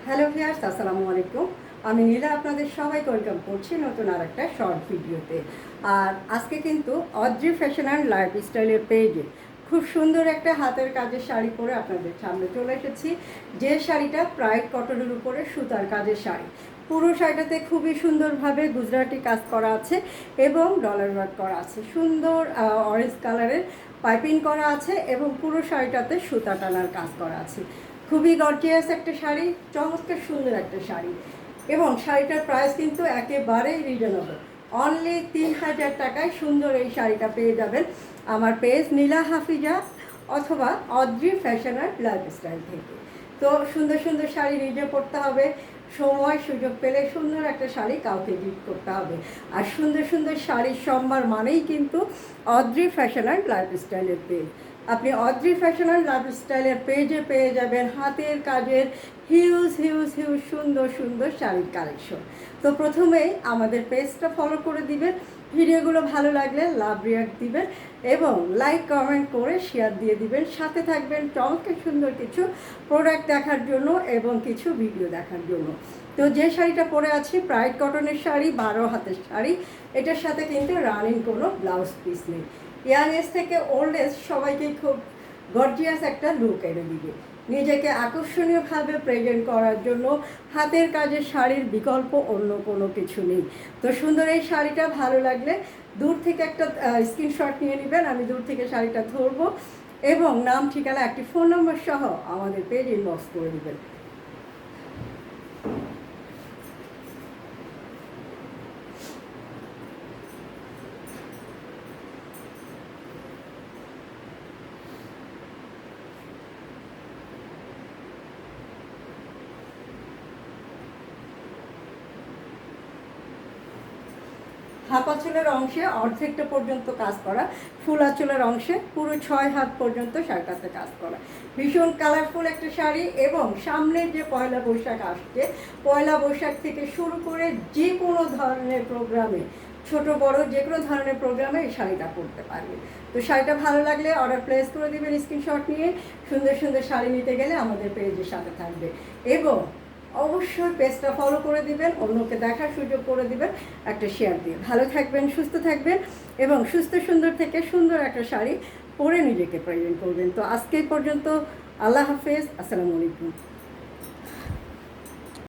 Hello viewers, আসসালামু আলাইকুম। আমি নীলা আপনাদের সবাইকে ওয়েলকাম করছি নতুন আরেকটা শর্ট ভিডিওতে। আর আজকে কিন্তু অদ্রি ফ্যাশন অ্যান্ড লাইফস্টাইলের পেজে খুব সুন্দর একটা হাতের কাজের শাড়ি পরে আপনাদের সামনে চলে এসেছি। যে শাড়িটা প্রাইড কটনের উপরে সুতার কাজের শাড়ি। পুরো শাড়িটাতে খুবই সুন্দরভাবে গুজরাটি কাজ করা আছে এবং ডলার ওয়ার্ক করা আছে। সুন্দর অরেঞ্জ কালারের পাইপিং করা আছে এবং পুরো শাড়িটাতে সুতা টানার কাজ করা আছে। খুবই গর্জিয়াস একটা শাড়ি, চমৎকার সুন্দর একটা শাড়ি। এবং শাড়িটার প্রাইস কিন্তু একেবারেই রিজনেবল, অনলি 3000 টাকায় সুন্দর এই শাড়িটা পেয়ে যাবেন আমার পেজ নীলা হাফিজা অথবা অদ্রি ফ্যাশন অ্যান্ড লাইফস্টাইল থেকে। তো সুন্দর সুন্দর শাড়ি নিজে পরতে হবে, সময় সুযোগ পেলে সুন্দর একটা শাড়ি কাউকে গিফট করতে হবে। আর সুন্দর সুন্দর শাড়ির সম্ভার মানেই কিন্তু অদ্রি ফ্যাশন অ্যান্ড লাইফস্টাইলের পেজ। আপনি অদ্রি ফ্যাশন অ্যান্ড লাইফস্টাইলের পেজে পেয়ে যাবেন হাতের কাজের হিউজ হিউজ হিউজ সুন্দর সুন্দর শাড়ির কালেকশন। তো প্রথমেই আমাদের পেজটা ফলো করে দিবেন, ভিডিওগুলো ভালো লাগলে লাভ রিয়াক্ট দিবেন এবং লাইক কমেন্ট করে শেয়ার দিয়ে দিবেন। সাথে থাকবেন চমৎকার সুন্দর কিছু প্রোডাক্ট দেখার জন্য এবং কিছু ভিডিও দেখার জন্য। তো যে শাড়িটা পরে আছি প্রাইড কটনের শাড়ি, 12 হাতের শাড়ি। এটার সাথে কিন্তু রানিং কোনো ব্লাউজ পিস নেই। ইয়াং এজ থেকে ওল্ড এজ সবাইকেই খুব গর্জিয়াস একটা লুক এনে দিবে। নিজেকে আকর্ষণীয়ভাবে প্রেজেন্ট করার জন্য হাতের কাজের শাড়ির বিকল্প অন্য কোনো কিছু নেই। তো সুন্দর এই শাড়িটা ভালো লাগলে দূর থেকে একটা স্ক্রিনশট নিয়ে নেবেন, আমি দূর থেকে শাড়িটা ধরবো এবং নাম, ঠিকানা, একটি ফোন নম্বর সহ আমাদের পেজ ইনবক্স করে দেবেন। হাফ আঁচলের অংশে অর্ধেকটা পর্যন্ত কাজ করা, ফুল আঁচলের অংশে পুরো 6 হাত পর্যন্ত শাড়িটাতে কাজ করা। ভীষণ কালারফুল একটা শাড়ি এবং সামনের যে পয়লা বৈশাখ আসছে, পয়লা বৈশাখ থেকে শুরু করে যে কোনো ধরনের প্রোগ্রামে, ছোট বড় যে কোনো ধরনের প্রোগ্রামে এই শাড়িটা পরতে পারবে। তো শাড়িটা ভালো লাগলে অর্ডার প্লেস করে দেবেন স্ক্রিনশট নিয়ে। সুন্দর সুন্দর শাড়ি নিতে গেলে আমাদের পেজের সাথে থাকবে এবং অবশ্যই পেজটা ফলো করে দিবেন, অন্যকে দেখার সুযোগ করে দিবেন একটা শেয়ার দিয়ে। ভালো থাকবেন, সুস্থ থাকবেন এবং সুস্থ সুন্দর থেকে সুন্দর একটা শাড়ি পরে নিজেকে প্রেজেন্ট করবেন। তো আজকে পর্যন্ত, আল্লাহ হাফেজ, আসসালামু আলাইকুম।